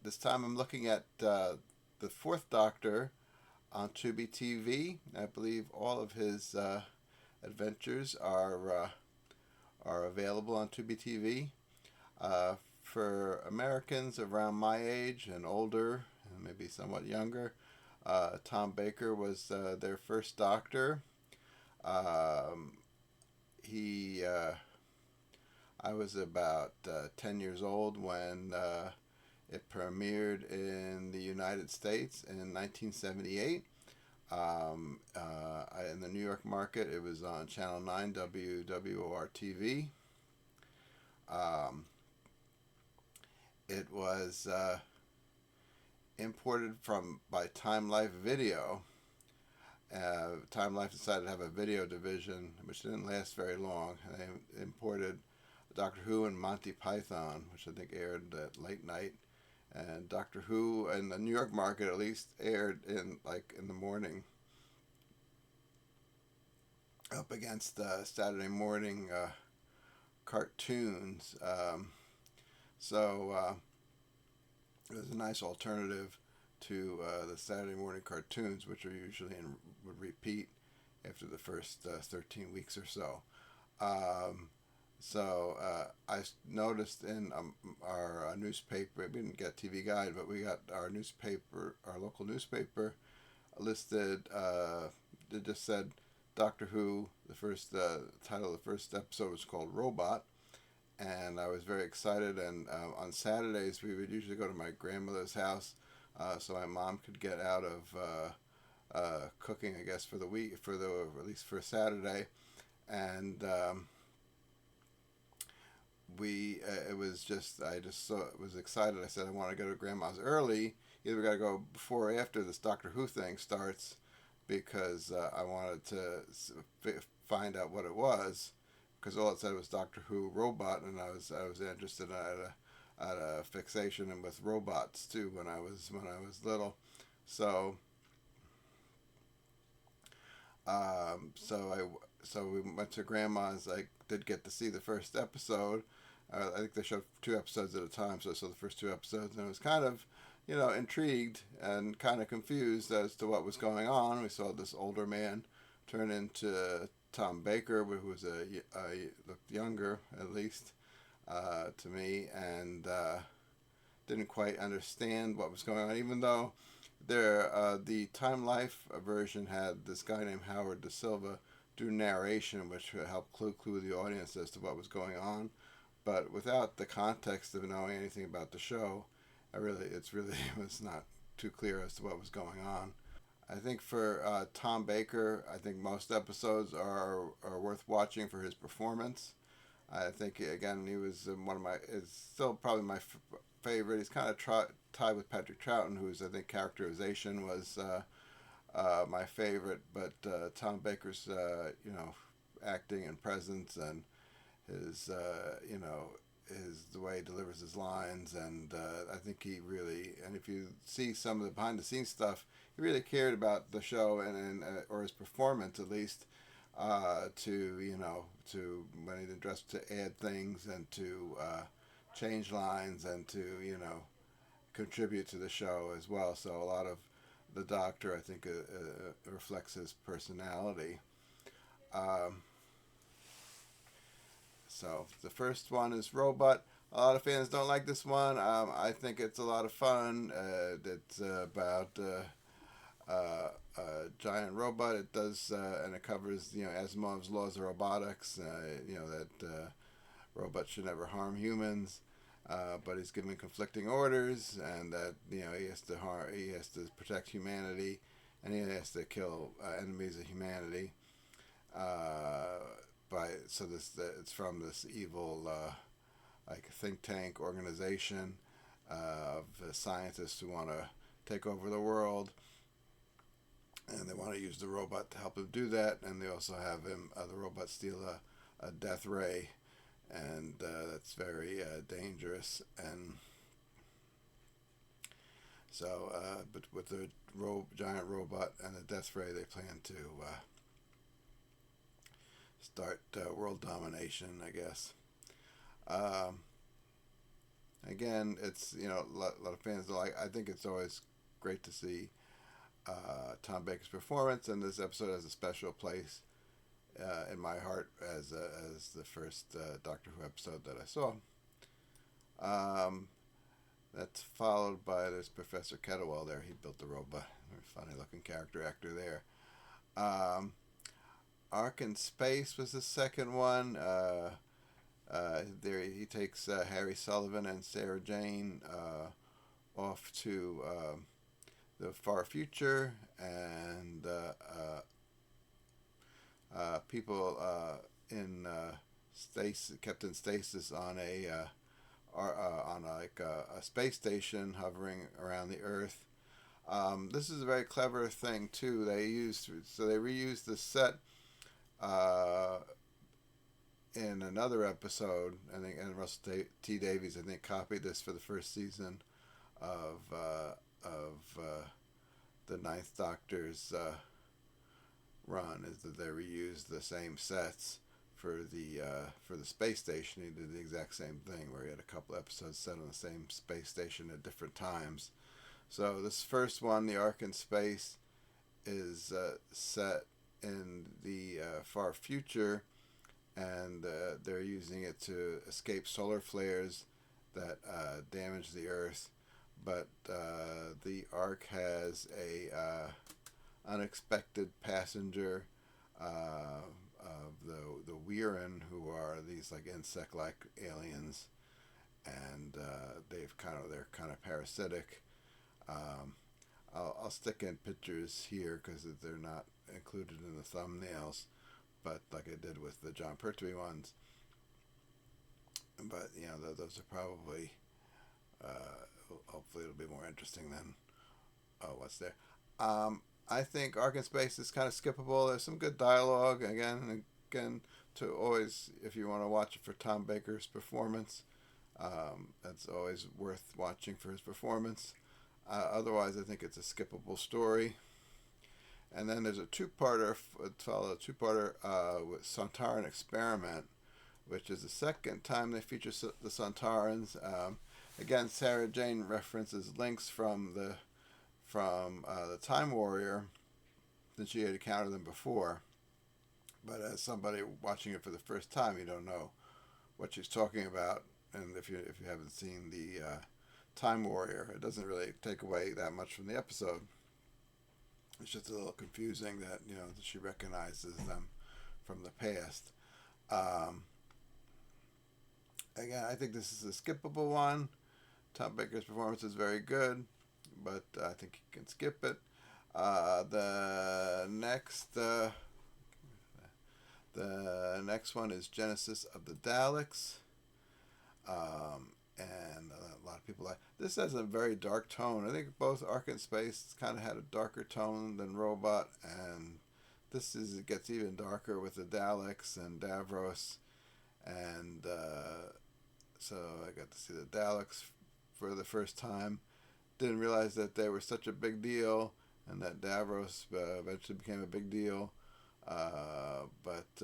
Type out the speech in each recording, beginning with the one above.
this time I'm looking at the Fourth Doctor on Tubi TV. I believe all of his adventures are available on Tubi TV. For Americans around my age and older, and maybe somewhat younger, Tom Baker was their first Doctor. Um, he I was about 10 years old when it premiered in the United States in 1978. In the New York market, it was on Channel 9 WWOR TV. Um, it was imported from by Time Life Video. Time Life decided to have a video division, which didn't last very long. They imported Doctor Who and Monty Python, which I think aired at late night. And Doctor Who in the New York market at least aired in the morning, up against Saturday morning cartoons. So it was a nice alternative to the Saturday morning cartoons, which are usually would repeat after the first 13 weeks or so. Um, I noticed in our newspaper, we didn't get a TV guide, but we got our newspaper, our local newspaper, listed. It just said Doctor Who. The first title of the first episode was called Robot, and I was very excited. And on Saturdays, we would usually go to my grandmother's house, so my mom could get out of cooking, I guess, for the week, at least for Saturday, and it was just I just was excited. I said I want to go to grandma's early. Either we got to go before or after this Doctor Who thing starts, because I wanted to find out what it was, because all it said was Doctor Who Robot, and I was interested. I had a fixation with robots too when I was little. So so we went to grandma's. I did get to see the first episode. I think they showed 2 episodes at a time, so I saw the first 2 episodes, and I was kind of, intrigued and kind of confused as to what was going on. We saw this older man turn into Tom Baker, who was looked younger, at least to me, and didn't quite understand what was going on, even though the Time Life version had this guy named Howard Da Silva do narration, which helped clue the audience as to what was going on. But without the context of knowing anything about the show, it was not too clear as to what was going on. I think for Tom Baker, I think most episodes are worth watching for his performance. I think again he was is still probably my favorite. He's kind of tied with Patrick Troughton, whose I think characterization was my favorite. But Tom Baker's acting and presence, and his the way he delivers his lines, and I think he really, and if you see some of the behind the scenes stuff, he really cared about the show and or his performance at least, to when he dressed to add things and to change lines and to contribute to the show as well. So a lot of the Doctor, I think, reflects his personality. Um, So the first one is Robot. A lot of fans don't like this one. I think it's a lot of fun. It's about a giant robot. It does, and it covers Asimov's laws of robotics. That robots should never harm humans, but he's given conflicting orders, and that he has to protect humanity, and he has to kill enemies of humanity. It's from this evil like think tank organization of scientists who want to take over the world, and they want to use the robot to help him do that. And they also have the robot steal a death ray, and that's very dangerous. And so, but with the giant robot and the death ray, they plan to start world domination, I guess. Um, Again, it's a lot of fans are like. I think it's always great to see Tom Baker's performance, and this episode has a special place in my heart as the first Doctor Who episode that I saw. Um, that's followed by there's Professor Kettlewell there. He built the robot. Very funny looking character actor there. Um, Ark and Space was the second one. There he takes Harry Sullivan and Sarah Jane off to the far future, and people in kept in stasis on a space station hovering around the Earth. This is a very clever thing too. They reused the set in another episode. I think, and Russell T Davies, I think, copied this for the first season of the Ninth Doctor's run. Is that they reused the same sets for the space station. He did the exact same thing, where he had a couple episodes set on the same space station at different times. So this first one, the Ark and Space, is set in the far future, and they're using it to escape solar flares that damage the Earth. But the Ark has a unexpected passenger of the Weirin, who are these like insect-like aliens, and they're kind of parasitic. I'll stick in pictures here because they're not included in the thumbnails, but like I did with the John Pertwee ones. But those are probably hopefully it'll be more interesting than what's there. I think Ark and Space is kind of skippable. There's some good dialogue again and again. To always, if you want to watch it for Tom Baker's performance, that's always worth watching for his performance. Otherwise, I think it's a skippable story. And then there's a two-parter with Sontaran Experiment, which is the second time they feature the Sontarans. Again, Sarah Jane references links from the Time Warrior, since she had encountered them before. But as somebody watching it for the first time, you don't know what she's talking about. And if you haven't seen the Time Warrior, it doesn't really take away that much from the episode. It's just a little confusing that that she recognizes them from the past. Again, I think this is a skippable one. Tom Baker's performance is very good, but I think you can skip it. The next one is Genesis of the Daleks. And a lot of people like this. Has a very dark tone. I think both Ark and Space kind of had a darker tone than Robot, and it gets even darker with the Daleks and Davros, and so I got to see the Daleks for the first time. Didn't realize that they were such a big deal, and that Davros eventually became a big deal, but.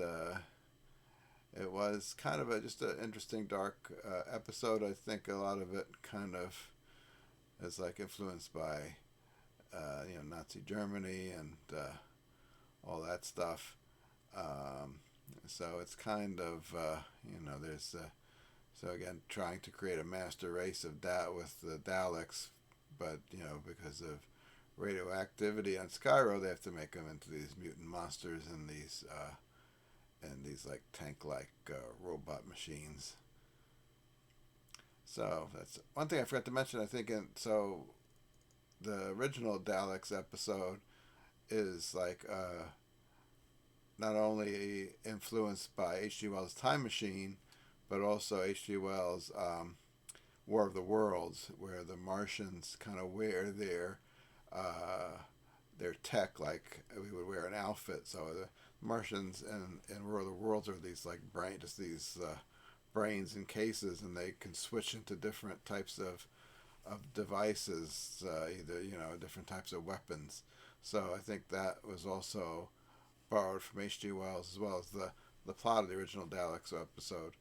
It was kind of just an interesting dark episode. I think a lot of it kind of is like influenced by Nazi Germany and all that stuff. So it's kind of there's so again trying to create a master race of with the Daleks, but because of radioactivity on Skyro, they have to make them into these mutant monsters and these like tank-like robot machines. So that's one thing I forgot to mention. I think the original Daleks episode is like not only influenced by H.G. Wells' Time Machine, but also H.G. Wells' War of the Worlds, where the Martians kind of wear their tech like we would wear an outfit. So the Martians in War of the Worlds are these like brains in cases, and they can switch into different types of devices, either different types of weapons. So I think that was also borrowed from H.G. Wells, as well as the plot of the original Daleks episode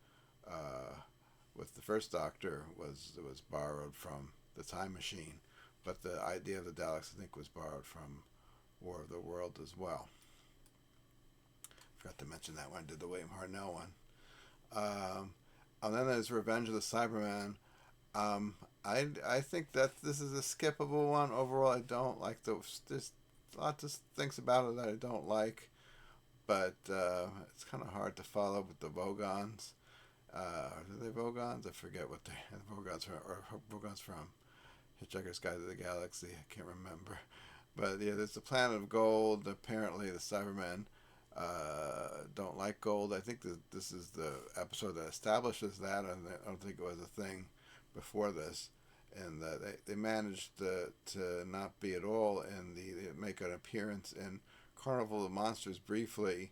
with the first Doctor was borrowed from the Time Machine, but the idea of the Daleks, I think, was borrowed from War of the World as well. Forgot to mention that one. Did the William Hartnell one. And then there's Revenge of the Cyberman. I think that this is a skippable one. Overall, I don't like there's lots of things about it that I don't like, but it's kind of hard to follow with the Vogons. Are they Vogons? I forget what Vogons from Hitchhiker's Guide to the Galaxy. I can't remember. But yeah, there's the planet of gold. Apparently, the Cybermen don't like gold. I think this is the episode that establishes that, and I don't think it was a thing before this. And they managed to not be at all in they make an appearance in Carnival of Monsters briefly,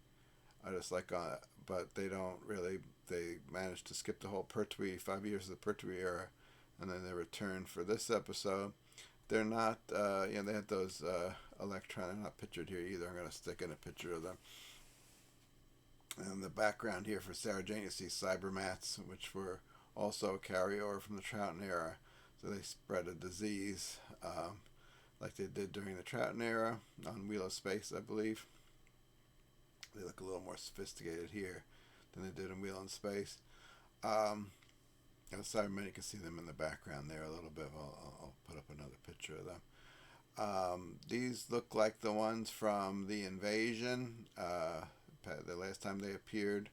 but they don't really. They managed to skip the whole Pertwee 5 years of the Pertwee era, and then they return for this episode. They're not, they had those electron. They're not pictured here either. I'm going to stick in a picture of them. And the background here for Sarah Jane, you see Cybermats, which were also a carryover from the Troughton era. So they spread a disease like they did during the Troughton era on Wheel of Space, I believe. They look a little more sophisticated here than they did in Wheel in Space. And Cybermen, you can see them in the background there a little bit. I'll put up another picture of them. These look like the ones from the Invasion. The last time they appeared.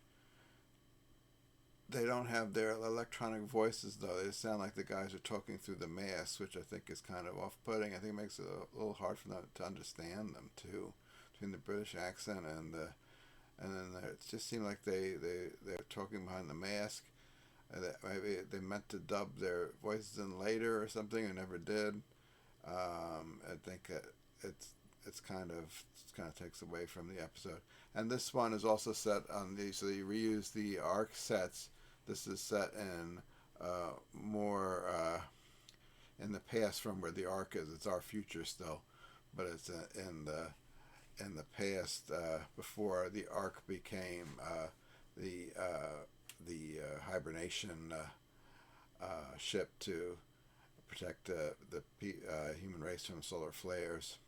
They don't have their electronic voices, though. They sound like the guys are talking through the mask, which I think is kind of off-putting. I think it makes it a little hard for them to understand them, too, between the British accent and then it just seemed like they're talking behind the mask. Maybe they meant to dub their voices in later or something, and never did. I think it's kind of takes away from the episode. And this one is also set on so you reuse the Ark sets. This is set in more in the past from where the Ark is. It's our future still, but it's in the past before the Ark became the hibernation ship to protect the human race from solar flares.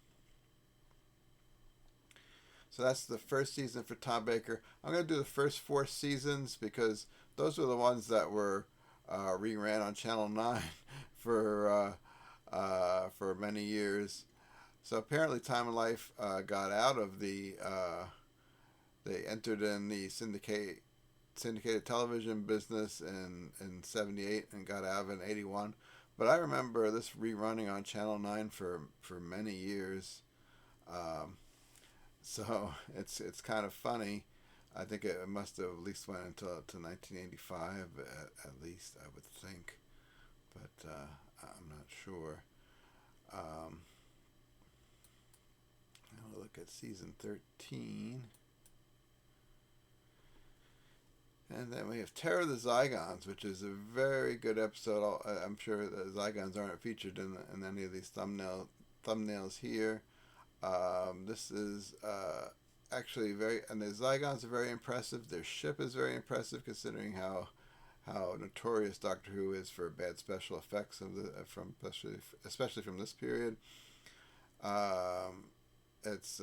So that's the first season for Tom Baker. I'm going to do the first 4 seasons because those were the ones that were reran on Channel 9 for many years. So apparently Time and Life got out of they entered in the syndicated television business in 78 and got out of it in 81. But I remember this rerunning on Channel 9 for many years. So it's kind of funny. I think it must have at least went until 1985 at least, I would think, but I'm not sure. I'll look at season 13, and then we have Terror the Zygoons, which is a very good episode. I'm sure the Zygons aren't featured in any of these thumbnails here. This is actually and the Zygons are very impressive. Their ship is very impressive, considering how notorious Doctor Who is for bad special effects especially from this period. It's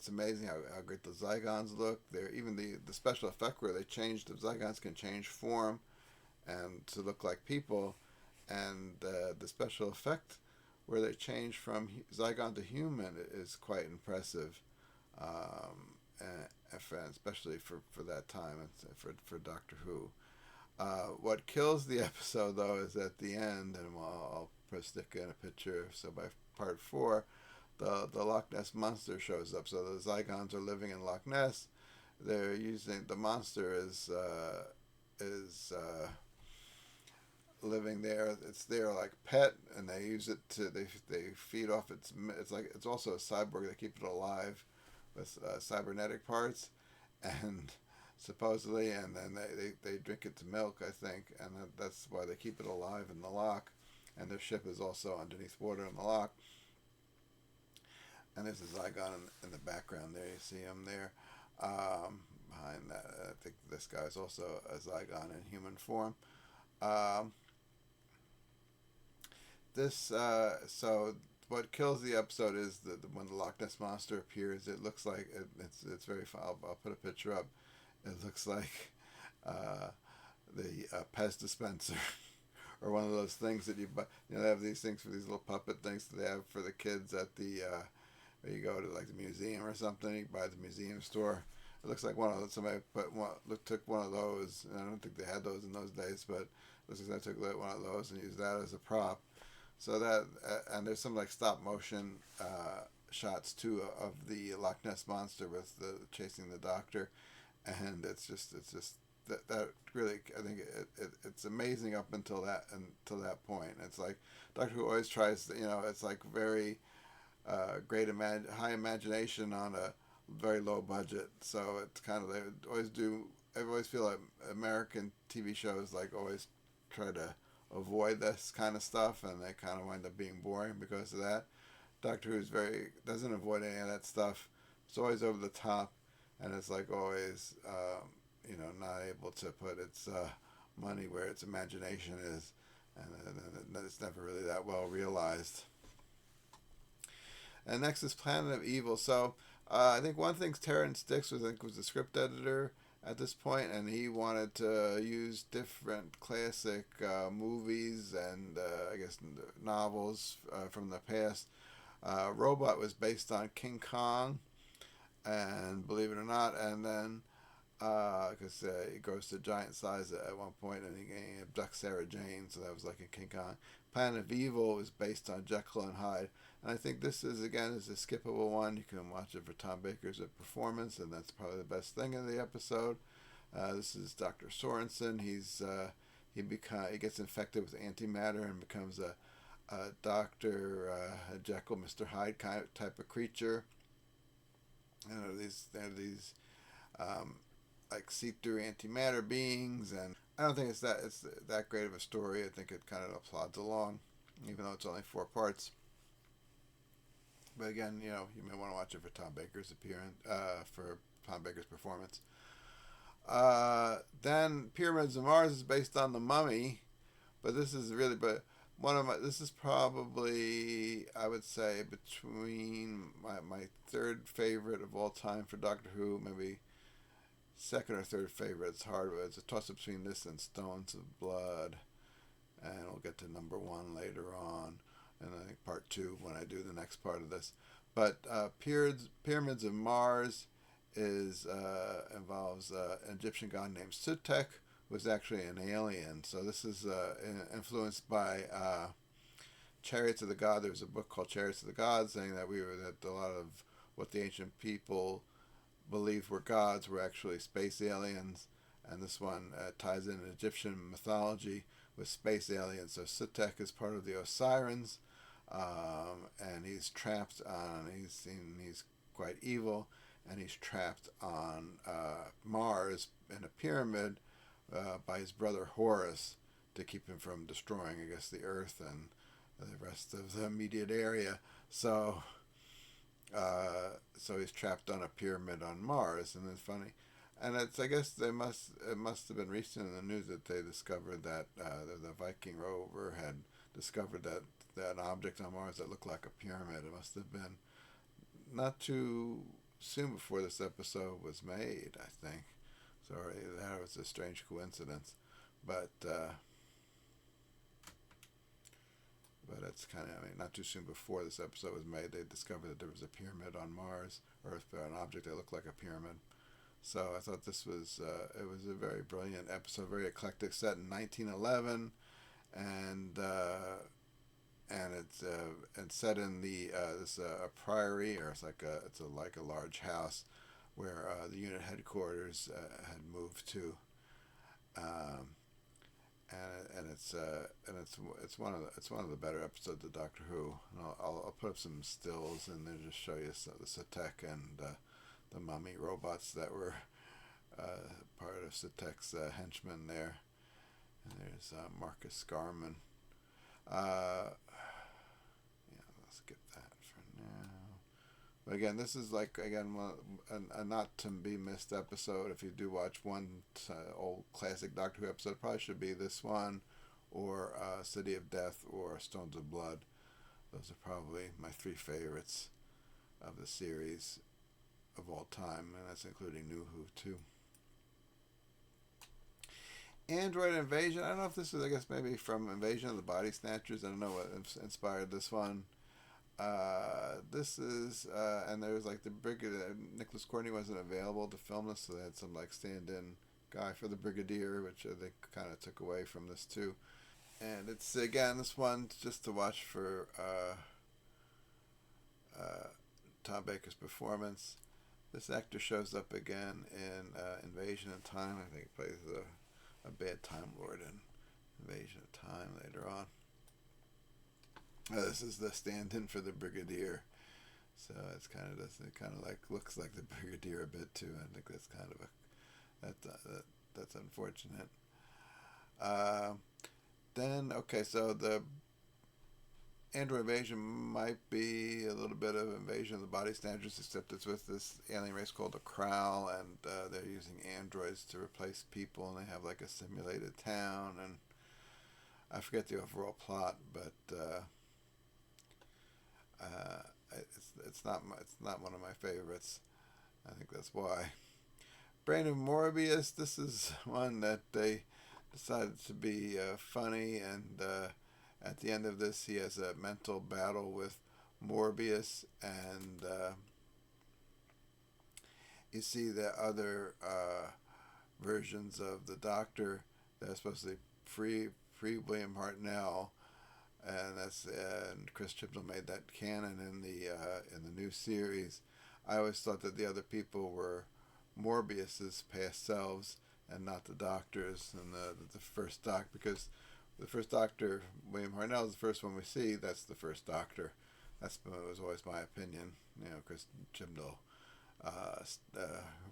amazing how great the Zygons look. They're even the special effect where the Zygons can change form and to look like people, and the special effect where they change from Zygon to human is quite impressive, especially for that time and for Doctor Who. What kills the episode, though, is at the end, and I'll stick in a picture. So by part 4, the Loch Ness Monster shows up. So the Zygons are living in Loch Ness. They're using the monster is living there. It's their like pet, and they use it to they feed off it's also a cyborg. They keep it alive with cybernetic parts, and supposedly, and then they drink it to milk, I think, and that's why they keep it alive in the loch. And their ship is also underneath water in the loch. And there's a Zygon in the background there. You see him there. behind that. I think this guy is also a Zygon in human form. Um, so what kills the episode is when the Loch Ness monster appears. It looks like it's very. I'll put a picture up. It looks like uh, the Pez dispenser. Or one of those things that you buy. They have these things for these little puppet things that they have for the kids at the where you go to like the museum or something. You buy at the museum store. It looks like one of those. Somebody took one of those. And I don't think they had those in those days, but it looks like I took one of those and used that as a prop. So that and there's some like stop motion shots too of the Loch Ness monster with the chasing the doctor, and it's just that really, I think it's amazing up until that point. It's like Doctor Who always tries to, it's like very high imagination on a very low budget. So it's kind of, they always do. I always feel like American TV shows like always try to avoid this kind of stuff, and they kind of wind up being boring because of that. Doctor Who's doesn't avoid any of that stuff. It's always over the top, and it's like always. Not able to put its money where its imagination is, and it's never really that well realized. And next is Planet of Evil. So I think one thing Terrence Dix was the script editor at this point, and he wanted to use different classic movies and I guess novels from the past. Robot was based on King Kong, and believe it or not, and then because he grows to giant size at one point, and he abducts Sarah Jane, so that was like a King Kong. Planet of Evil is based on Jekyll and Hyde, and I think this is a skippable one. You can watch it for Tom Baker's performance, and that's probably the best thing in the episode. This is Dr. Sorensen. He gets infected with antimatter and becomes a Dr. Jekyll, Mr. Hyde type of creature. These like see-through antimatter beings, and I don't think it's that great of a story. I think it kind of plods along, even though it's only 4 parts. But again, you may want to watch it for Tom Baker's performance. Then Pyramids of Mars is based on The Mummy, but this is this is probably, I would say, between my third favorite of all time for Doctor Who, maybe second or third favorite. It's hard. It's a toss-up between this and Stones of Blood, and we'll get to number 1 later on, and I think part 2 when I do the next part of this. But Pyramids of Mars involves an Egyptian god named Sutekh, who was actually an alien. So this is influenced by Chariots of the God. There was a book called Chariots of the God saying that a lot of what the ancient people believed were gods were actually space aliens, and this one ties in Egyptian mythology with space aliens. So Sutekh is part of the Osirians, and he's trapped on. He's quite evil, and he's trapped on Mars in a pyramid by his brother Horus to keep him from destroying, I guess, the Earth and the rest of the immediate area. So he's trapped on a pyramid on Mars, and it's funny, and I guess it must have been recent in the news that they discovered that the Viking rover had discovered that an object on Mars that looked like a pyramid. It must have been not too soon before this episode was made, I think. Sorry, that was a strange coincidence, but it's kind of, not too soon before this episode was made, they discovered that there was a pyramid on Mars, or an object that looked like a pyramid. So I thought this was, it was a very brilliant episode, very eclectic, set in 1911, and it's set in this priory, or it's like a large house where the unit headquarters had moved to. And it's one of the better episodes of Doctor Who. And I'll put up some stills and then just show you the Sutekh and the mummy robots that were part of Sutekh's henchmen there. And there's Marcus Scarman. Let's get that for now. But again, this is like again a not to be missed episode. If you do watch one old classic Doctor Who episode, probably should be this one, or City of Death, or Stones of Blood. Those are probably my three favorites of the series of all time, and that's including New Who too. Android Invasion. I don't know if this is, I guess, maybe from Invasion of the Body Snatchers. I don't know what inspired this one. This is, and there was like the Brigadier. Nicholas Courtney wasn't available to film this, so they had some like stand-in guy for the Brigadier, which they kind of took away from this too. And it's again this one just to watch for Tom Baker's performance. This actor shows up again in Invasion of Time. I think he plays a bad Time Lord in Invasion of Time later on. This is the stand-in for the Brigadier, so it's kind of like looks like the Brigadier a bit too. I think that's kind of that's unfortunate. Then okay, so the Android Invasion might be a little bit of Invasion of the Body Snatchers, except it's with this alien race called the Krall, and they're using androids to replace people, and they have like a simulated town, and I forget the overall plot, but it's not one of my favorites. I think that's why. Brain of Morbius. This is one that they decided to be funny, and at the end of this, he has a mental battle with Morbius, and you see the other versions of the Doctor that are supposed to free William Hartnell, and and Chris Chibnall made that canon in the new series. I always thought that the other people were Morbius's past selves and not the Doctors and the first Doc, because the first Doctor, William Hartnell, is the first one we see. That's the first Doctor. That was always my opinion. Chris Chibnall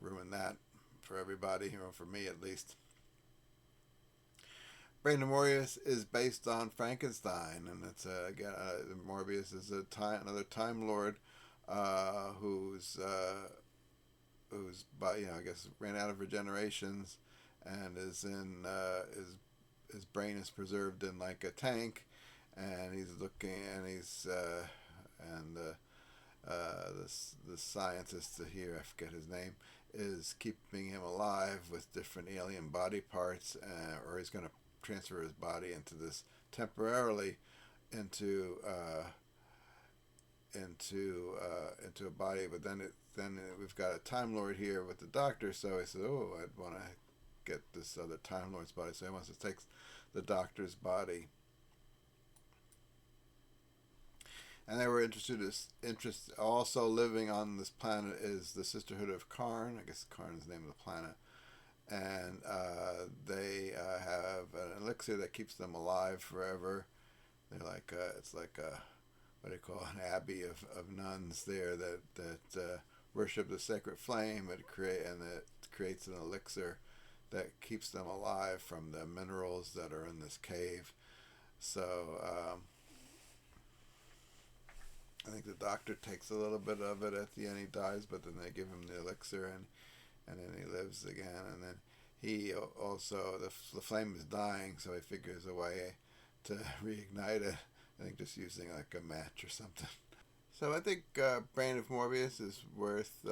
ruined that for everybody, for me at least. Brain of Morbius is based on Frankenstein, and it's again Morbius is another Time Lord who's I guess ran out of regenerations and is in his brain is preserved in like a tank, and he's looking, and the scientist here, I forget his name, is keeping him alive with different alien body parts, or he's going to transfer his body into this temporarily into a body, but then we've got a Time Lord here with the Doctor, so he said, "Oh, I'd want to get this other Time Lord's body," so he wants to take the Doctor's body. And they were interested also living on this planet is the Sisterhood of Karn. I guess Karn is the name of the planet. And they have an elixir that keeps them alive forever. They're like it's like what do you call an abbey of nuns there that worship the sacred flame, and it creates an elixir that keeps them alive from the minerals that are in this cave. So I think the Doctor takes a little bit of it at the end. He dies, but then they give him the elixir, and then he lives again. And then he also, the flame is dying, so he figures a way to reignite it. I think just using like a match or something. So I think Brain of Morbius is worth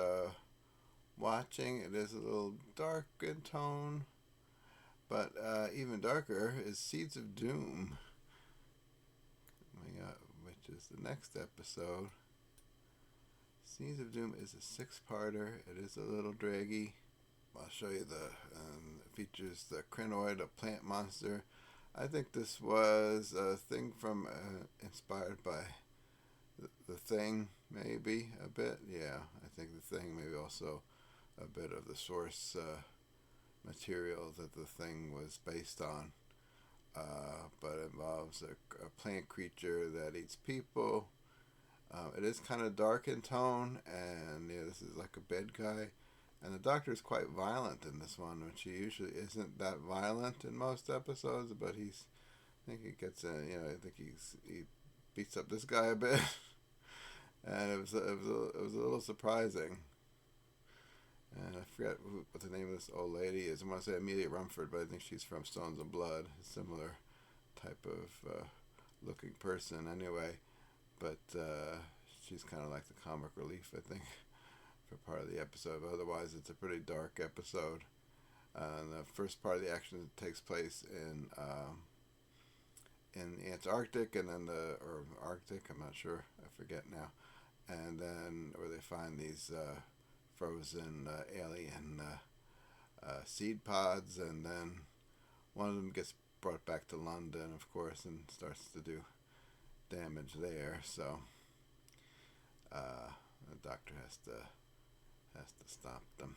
watching. It is a little dark in tone, but even darker is Seeds of Doom, which is the next episode. Seeds of Doom is a 6-parter. It is a little draggy. I'll show you it features the Crinoid, a plant monster. I think this was a thing from inspired by the Thing, maybe a bit. Yeah, I think the Thing, maybe also a bit of the source material that the Thing was based on. But it involves a plant creature that eats people. It is kind of dark in tone, and this is like a bad guy. And the Doctor is quite violent in this one, which he usually isn't that violent in most episodes. But I think he gets he beats up this guy a bit, and it was a little surprising. And I forget what the name of this old lady is. I want to say Amelia Rumford, but I think she's from Stones and Blood, a similar type of looking person anyway. But she's kind of like the comic relief, I think, for part of the episode. But otherwise, it's a pretty dark episode. The first part of the action takes place in the Antarctic, and then or Arctic, I'm not sure, I forget now. And then where they find these frozen alien seed pods, and then one of them gets brought back to London, of course, and starts to do damage there. So the Doctor has to stop them.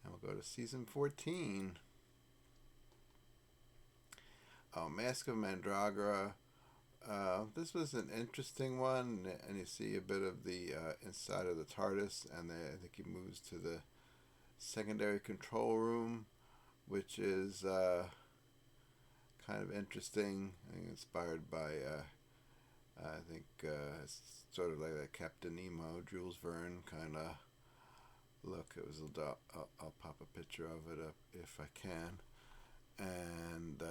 And we'll go to season 14. Oh, Mask of Mandragora. This was an interesting one, and you see a bit of the inside of the TARDIS, and I think he moves to the secondary control room, which is kind of interesting. I think inspired by, I think it's sort of like that Captain Nemo, Jules Verne kind of look. It was I'll pop a picture of it up if I can. And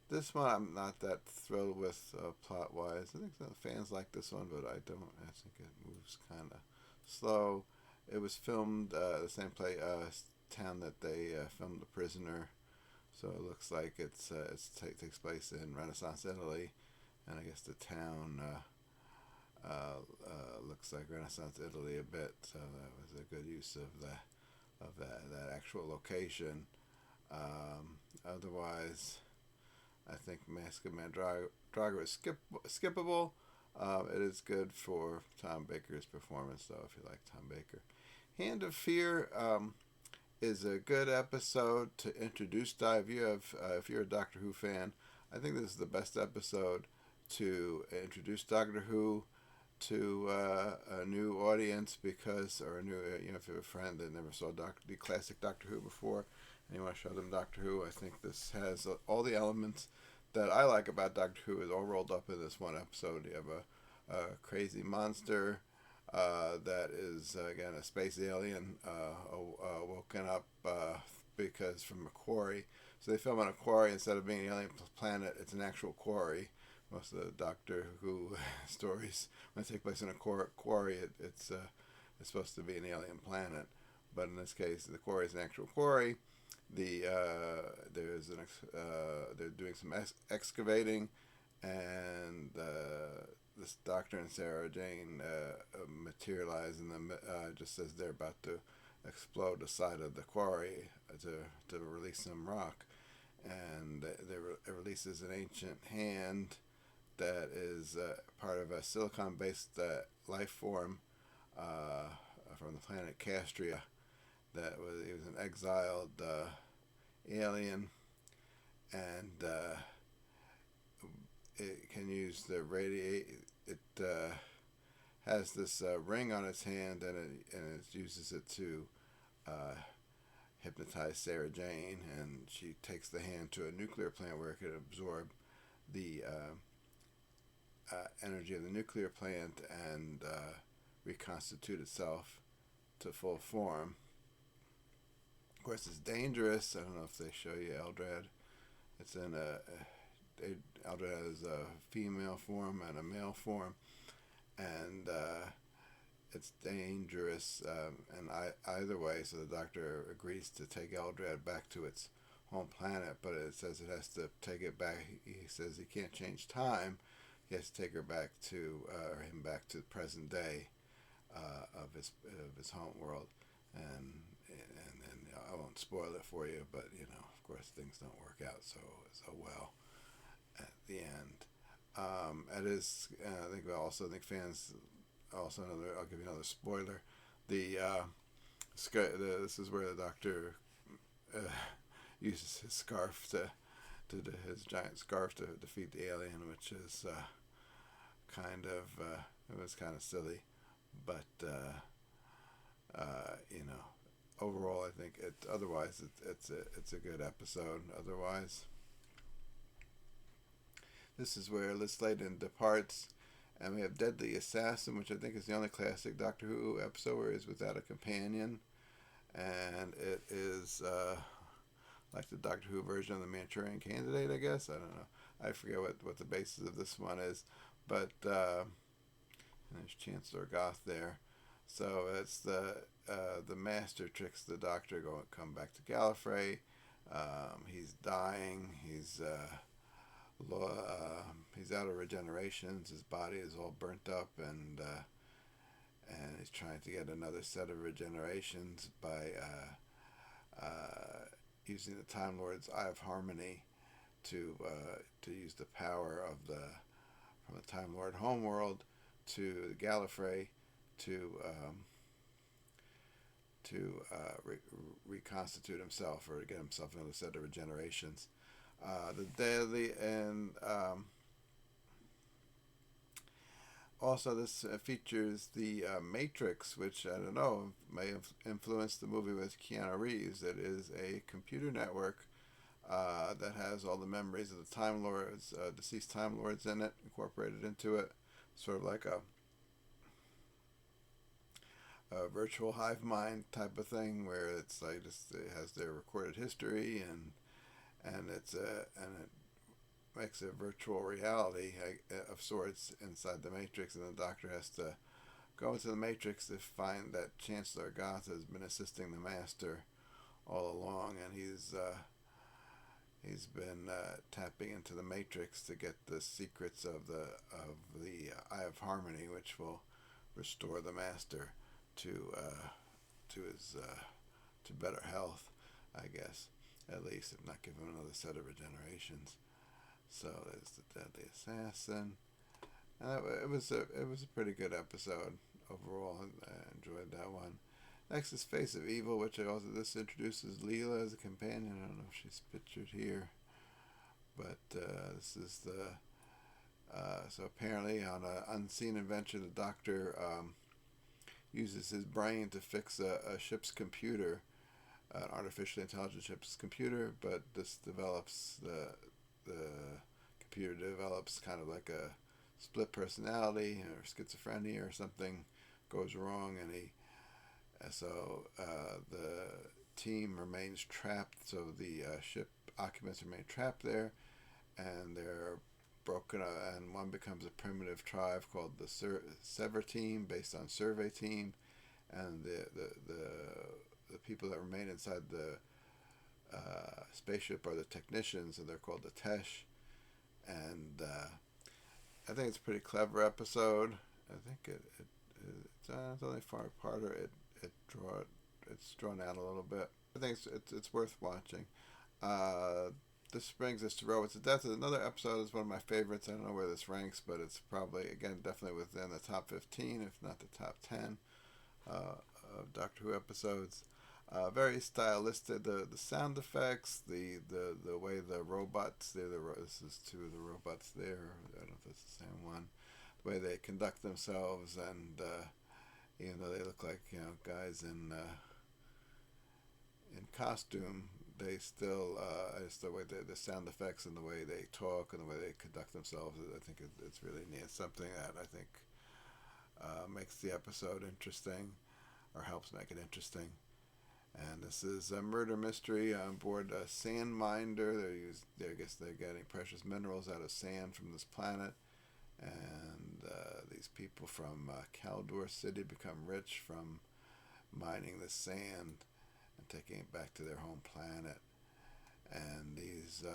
this one I'm not that thrilled with plot-wise. I think some fans like this one, but I don't. I think it moves kind of slow. It was filmed the same town that they filmed The Prisoner, so it looks like it takes place in Renaissance Italy, and I guess the town looks like Renaissance Italy a bit. So that was a good use of that actual location. Otherwise, I think Mask of Mandragora is skippable. It is good for Tom Baker's performance, though, if you like Tom Baker. Hand of Fear is a good episode to introduce if you're a Doctor Who fan. I think this is the best episode to introduce Doctor Who to a new audience, or a new, if you have a friend that never saw the classic Doctor Who before, and you want to show them Doctor Who, I think this has all the elements that I like about Doctor Who is all rolled up in this one episode. You have a crazy monster that is, again, a space alien woken up because from a quarry. So they film on a quarry instead of being an alien planet. It's an actual quarry. Most of the Doctor Who stories, when they take place in a quarry, it's supposed to be an alien planet. But in this case, the quarry is an actual quarry. They're doing some excavating, and this Doctor and Sarah Jane materialize, and just as they're about to explode the side of the quarry to release some rock, and it releases an ancient hand that is part of a silicon-based life form from the planet Castria. He was an exiled alien, and it can use the radiate. It has this ring on its hand, and it uses it to hypnotize Sarah Jane, and she takes the hand to a nuclear plant where it could absorb the energy of the nuclear plant and reconstitute itself to full form. Of course, it's dangerous. I don't know if they show you Eldrad. It's in Eldrad has a female form and a male form, and it's dangerous. And either way, so the Doctor agrees to take Eldrad back to its home planet, but it says it has to take it back. He says he can't change time. He has to take her back or him back to the present day of his home world, and I won't spoil it for you, but of course things don't work out so well at the end. It is. I think fans also I'll give you another spoiler. This is where the Doctor uses his scarf his giant scarf to defeat the alien, which is it was kind of silly, but overall I think it's a good episode. Otherwise, this is where Liz Sladen departs, And we have Dead the Assassin, which I think is the only classic Doctor Who episode where he's without a companion. And it is like the Doctor Who version of the Manchurian Candidate, I guess. I don't know. I forget what the basis of this one is. But there's Chancellor Goth there. So it's the Master tricks the Doctor come back to Gallifrey. He's dying. He's out of regenerations. His body is all burnt up, and he's trying to get another set of regenerations by using the Time Lord's Eye of Harmony to use the power of from the Time Lord homeworld to Gallifrey to reconstitute himself or to get himself another set of regenerations. The daily and also this features the Matrix, which I don't know may have influenced the movie with Keanu Reeves. It is a computer network that has all the memories of the Time Lords, deceased Time Lords in it, incorporated into it, sort of like a virtual hive mind type of thing, where it's like it has their recorded history and it makes a virtual reality of sorts inside the Matrix, and the Doctor has to go into the Matrix to find that Chancellor Goth has been assisting the Master all along, and he's been tapping into the Matrix to get the secrets of the Eye of Harmony, which will restore the Master to his to better health, I guess, at least, if not give him another set of regenerations. So there's the Deadly Assassin, and it was a pretty good episode overall. I enjoyed that one. Next is Face of Evil, which this introduces Leela as a companion. I don't know if she's pictured here, but this is so apparently on an unseen adventure, the Doctor uses his brain to fix a ship's computer, an artificially intelligent ship's computer, but this develops the computer develops kind of like a split personality or schizophrenia or something goes wrong, and the team remains trapped. So the ship occupants remain trapped there, and they're broken up, and one becomes a primitive tribe called the Sever Team, based on Survey Team, and the people that remain inside the spaceship are the technicians, and they're called the Tesh. And I think it's a pretty clever episode. I think it's only a 4-parter. It's drawn out a little bit. I think it's worth watching. This brings us to Robots of Death. Another episode is one of my favorites. I don't know where this ranks, but it's probably, again, definitely within the top 15, if not the top 10 of Doctor Who episodes. Very stylistic. The sound effects, the way the robots, this is two of the robots there. I don't know if it's the same one. The way they conduct themselves, and even though they look like guys in costume, they still it's the way the sound effects and the way they talk and the way they conduct themselves. I think it's really neat. It's something that I think makes the episode interesting, or helps make it interesting. And this is a murder mystery on board a sand minder. I guess they're getting precious minerals out of sand from this planet, and these people from Caldor City become rich from mining the sand and taking it back to their home planet. And these,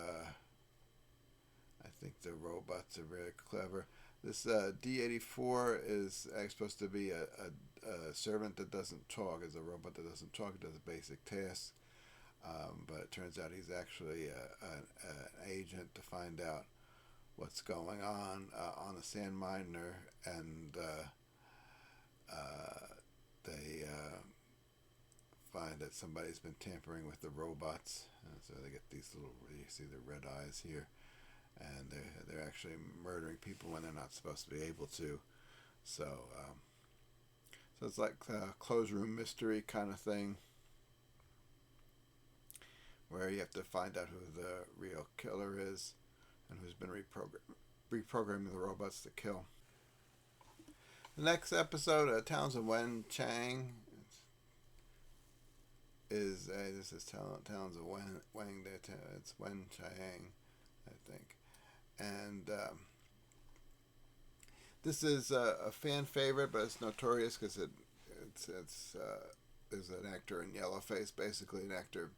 I think the robots are very clever. This D-84 is supposed to be a servant that doesn't talk. It's a robot that doesn't talk. It does a basic task. But it turns out he's actually an agent to find out what's going on the sand miner, and they find that somebody's been tampering with the robots, and so they get these little, you see the red eyes here, and they're actually murdering people when they're not supposed to be able to. So it's like a closed room mystery kind of thing, where you have to find out who the real killer is and who's been reprogramming the robots to kill. The next episode, Towns of Wen Chang, is this is Towns of Wang. It's Wen Chiang, I think, and this is a fan favorite, but it's notorious because it's there's an actor in yellowface, basically an actor,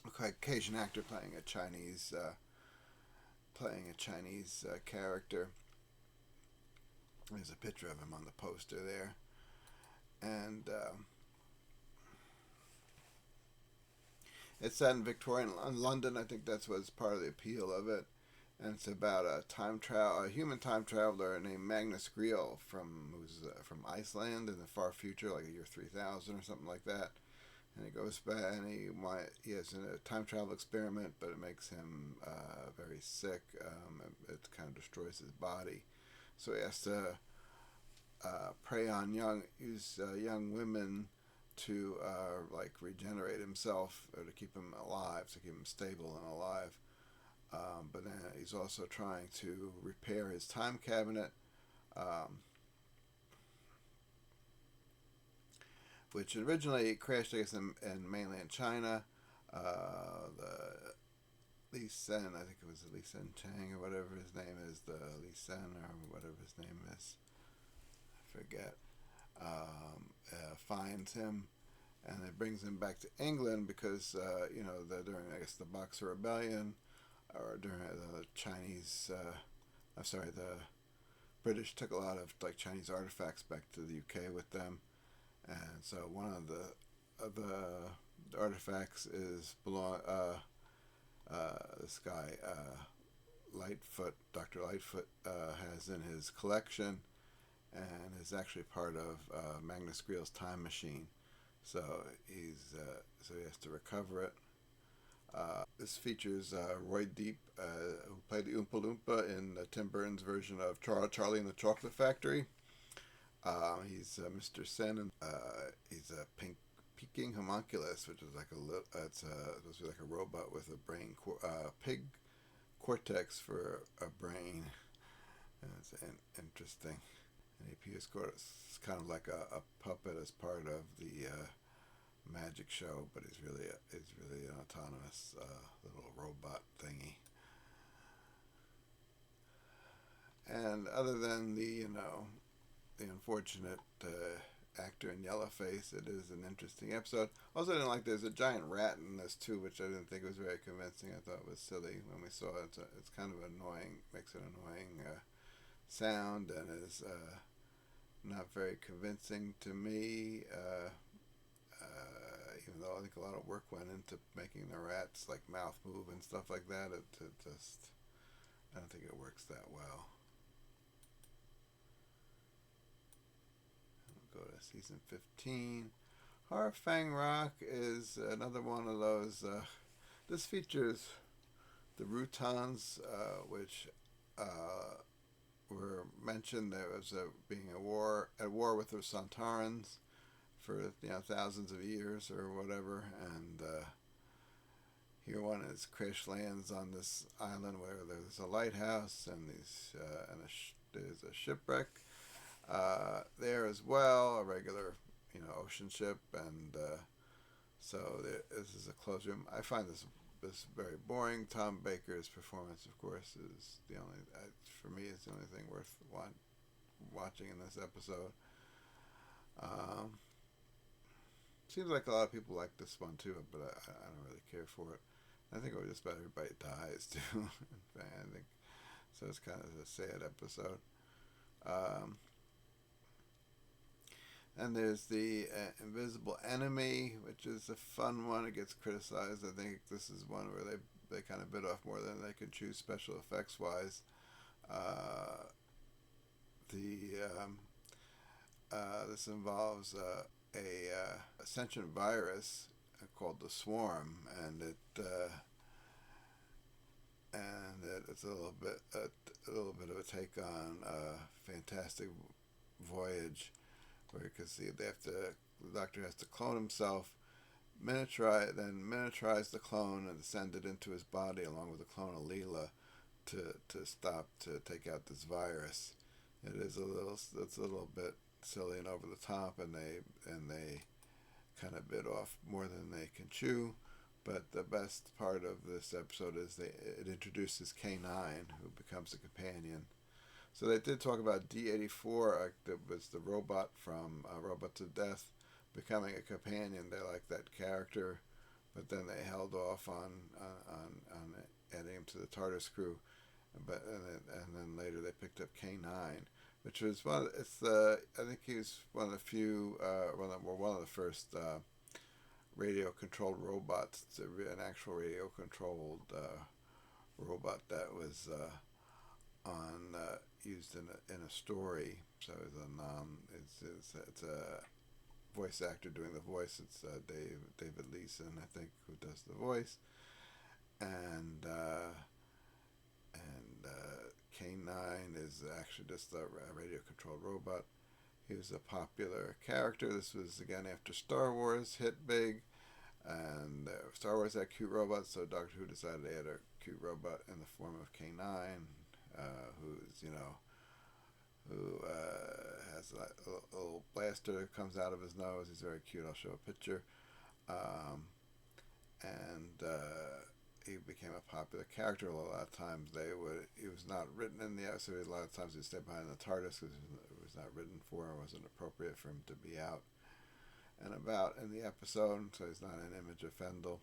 a Caucasian actor playing a Chinese character. There's a picture of him on the poster there, and it's set in Victorian London. I think that's what's part of the appeal of it. And it's about a human time traveler named Magnus Greil who's from Iceland in the far future, like a year 3000 or something like that. And he goes back, and he has a time travel experiment, but it makes him very sick. It kind of destroys his body, so he has to prey on young women to regenerate himself, or to keep him alive, to keep him stable and alive. But then he's also trying to repair his time cabinet, which originally crashed, I guess, in mainland China. The Li Sen, I think it was Li Sen Chang or whatever his name is, the Li Sen or whatever his name is, I forget, finds him, and it brings him back to England because, during, I guess, the Boxer Rebellion, or during the Chinese, the British took a lot of Chinese artifacts back to the UK with them, and so one of the artifacts is this guy Lightfoot, Dr. Lightfoot, has in his collection, and is actually part of Magnus Greil's time machine. So he has to recover it. This features Roy Deep, who played the Oompa Loompa in Tim Burton's version of Charlie and the Chocolate Factory. He's Mr. Sen, and he's a peking homunculus, which is it's supposed to be like a robot with a brain, pig cortex for a brain. And it's interesting. And he appears kind of like a puppet as part of the magic show, but he's really an autonomous little robot thingy. And other than the unfortunate actor in yellowface, it is an interesting episode. Also, I didn't like there's a giant rat in this too, which I didn't think was very convincing. I thought it was silly when we saw it. It's kind of annoying, makes an annoying sound, and is not very convincing to me. Even though I think a lot of work went into making the rat's mouth move and stuff like that, I don't think it works that well. We'll go to season 15. Hor Fang Rock is another one of those. This features the Rutons, which were mentioned. There was being at war with the Santarans for thousands of years or whatever, and here one is crash lands on this island where there's a lighthouse and there's a shipwreck there as well, a regular ocean ship, and so this is a closed room. I find this very boring. Tom Baker's performance, of course, is for me, it's the only thing worth watching in this episode. Seems like a lot of people like this one too, but I don't really care for it. I think just about everybody dies too. I think so. It's kind of a sad episode. And there's the Invisible Enemy, which is a fun one. It gets criticized. I think this is one where they kind of bit off more than they could chew special effects wise. This involves a sentient virus called the Swarm, and it's a little bit of a take on Fantastic Voyage, where because the doctor has to clone himself, miniaturize the clone and send it into his body along with the clone of Leela to take out this virus. It is it's a little bit silly and over the top, and they kind of bit off more than they can chew. But the best part of this episode is it introduces K9, who becomes a companion. So they did talk about D84, that was the robot from Robot to Death, becoming a companion. They liked that character, but then they held off on adding him to the TARDIS crew. And then later they picked up K9, which was I think he's one of the few one of the first radio controlled robots. It's an actual radio controlled robot that was on used in a story. So it's a voice actor doing the voice. It's David Leeson, I think, who does the voice, and K9 is actually just a radio controlled robot. He was a popular character. This was again after Star Wars hit big, and Star Wars had cute robots, so Doctor Who decided to add a cute robot in the form of K9, who's who has a little blaster that comes out of his nose. He's very cute. I'll show a picture. And he became a popular character. A lot of times he was not written in the episode. A lot of times he'd stay behind the TARDIS because it was not written for, or wasn't appropriate for him to be out and about in the episode. So he's not an image of Fendle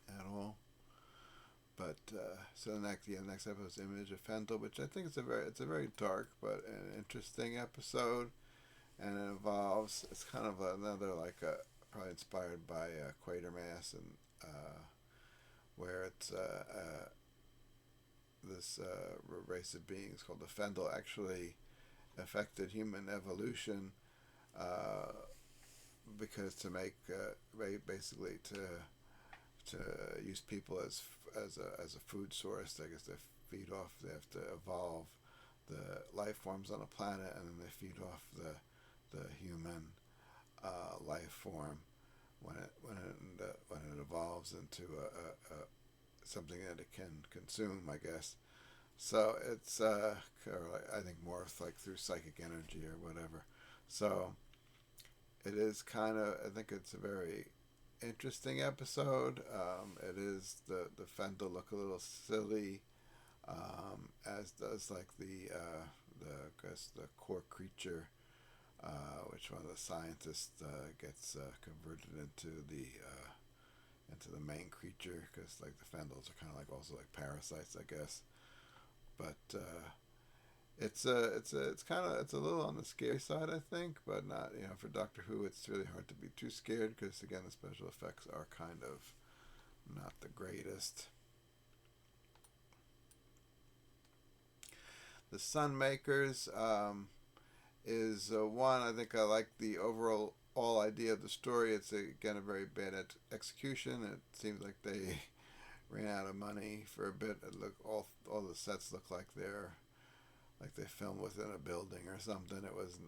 at all. But so the next episode is Image of Fendle, which I think it's a very dark but an interesting episode, and it involves, it's kind of another probably inspired by Quatermass, and where it's this race of beings called the Fendle actually affected human evolution because to make basically to use people as a food source. I guess they feed off. They have to evolve the life forms on a planet, and then they feed off the human life form when it evolves into a something that it can consume, I guess. So it's I think more like through psychic energy or whatever. So it is kind of, I think it's a very interesting episode. It is the Fendle look a little silly, as does like the I guess the core creature, which one of the scientists gets converted into the main creature, because like the Fendles are kind of like also like parasites, I guess. But it's a little on the scary side, I think, but not, for Doctor Who, it's really hard to be too scared because again the special effects are kind of not the greatest. The Sunmakers is one. I think I like the overall idea of the story. It's again a very bad execution. It seems like they ran out of money for a bit. All the sets look like they filmed within a building or something. It was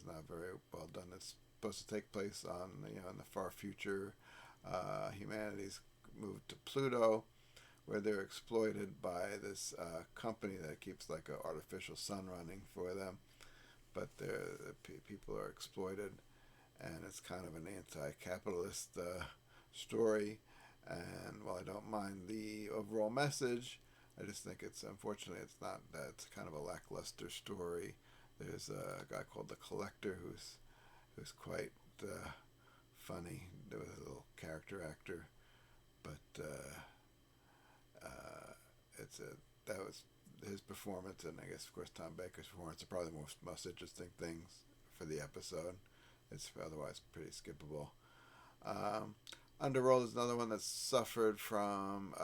not very well done. It's supposed to take place on in the far future. Humanity's moved to Pluto, where they're exploited by this company that keeps like an artificial sun running for them. But the people are exploited, and it's kind of an anti-capitalist story. And while I don't mind the overall message, I just think unfortunately it's not that. It's kind of a lackluster story. There's a guy called the Collector who's quite funny. There was a little character actor, but that was his performance, and I guess of course Tom Baker's performance are probably the most interesting things for the episode. It's otherwise pretty skippable. Underworld is another one that suffered from,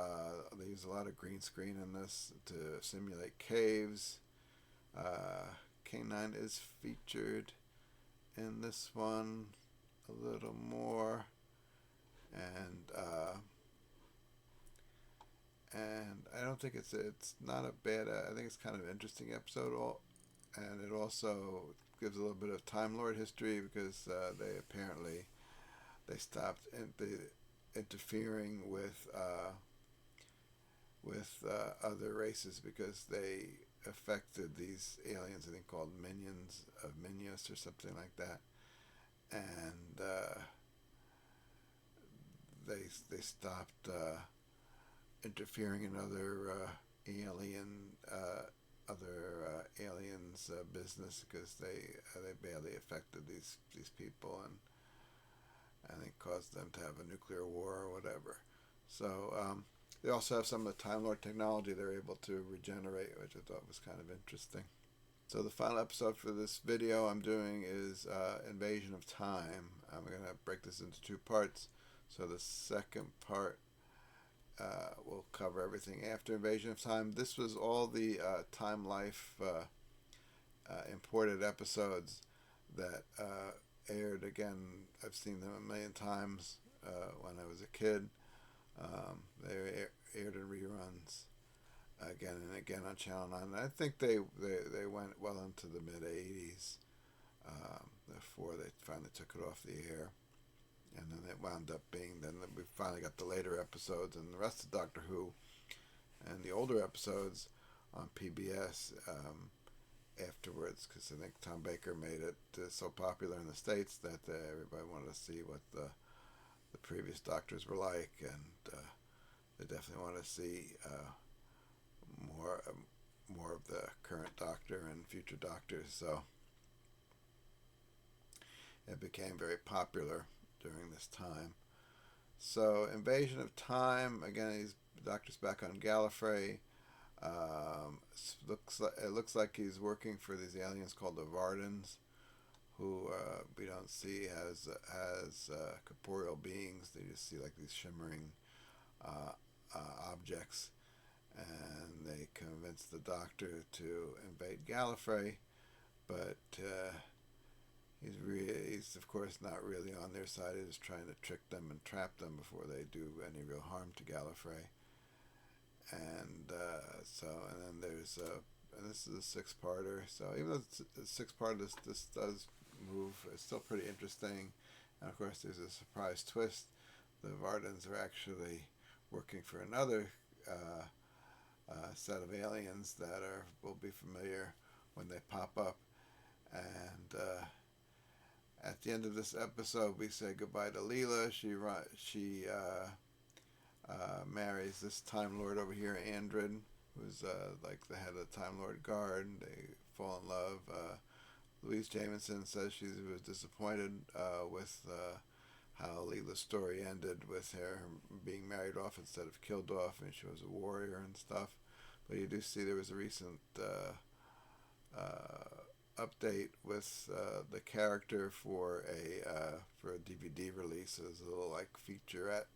they use a lot of green screen in this to simulate caves. K9 is featured in this one a little more, and I don't think it's not a bad. I think it's kind of an interesting episode, and it also gives a little bit of Time Lord history because they stopped interfering with with other races because they affected these aliens, I think called minions of Minius or something like that, and they stopped interfering in other aliens' business because they badly affected these people and it caused them to have a nuclear war or whatever. So they also have some of the Time Lord technology they're able to regenerate, which I thought was kind of interesting. So the final episode for this video I'm doing is Invasion of Time. I'm going to break this into two parts. So the second part will cover everything after Invasion of Time. This was all the Time Life imported episodes that aired. Again, I've seen them a million times when I was a kid. They aired in reruns again and again on Channel 9. And I think they went well into the mid-'80s before they finally took it off the air. And then it wound up being, then we finally got the later episodes and the rest of Doctor Who and the older episodes on PBS afterwards, because I think Tom Baker made it so popular in the States that everybody wanted to see what the previous Doctors were like, and they definitely want to see more of the current Doctor and future Doctors, so it became very popular during this time. So Invasion of Time, again, the Doctor's back on Gallifrey. It looks like he's working for these aliens called the Vardans, who we don't see as corporeal beings. They just see like these shimmering objects, and they convince the Doctor to invade Gallifrey, but he's of course not really on their side. He's trying to trick them and trap them before they do any real harm to Gallifrey. And then there's and this is a six-parter. So even though it's a six-part, this does move. It's still pretty interesting. And of course, there's a surprise twist. The Vardans are actually working for another set of aliens that will be familiar when they pop up. And at the end of this episode, we say goodbye to Leela. She marries this Time Lord over here, Andred, who's like the head of the Time Lord Guard. They fall in love. Louise Jameson says she was disappointed with how Leela's story ended, with her being married off instead of killed off, and she was a warrior and stuff. But you do see there was a recent update with the character for a DVD release. It was a little like featurette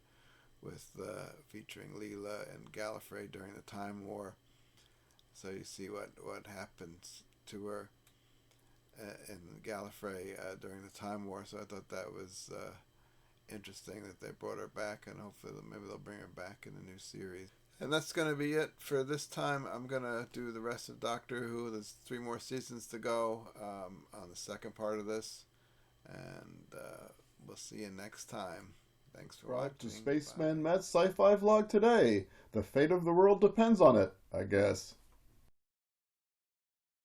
with featuring Leela and Gallifrey during the Time War. So you see what happens to her in Gallifrey during the Time War. So I thought that was interesting that they brought her back, and hopefully maybe they'll bring her back in the new series. And that's going to be it for this time. I'm going to do the rest of Doctor Who. There's 3 more seasons to go on the second part of this. And we'll see you next time. Thanks for watching. To Spaceman Matt's Sci-Fi vlog today. The fate of the world depends on it, I guess.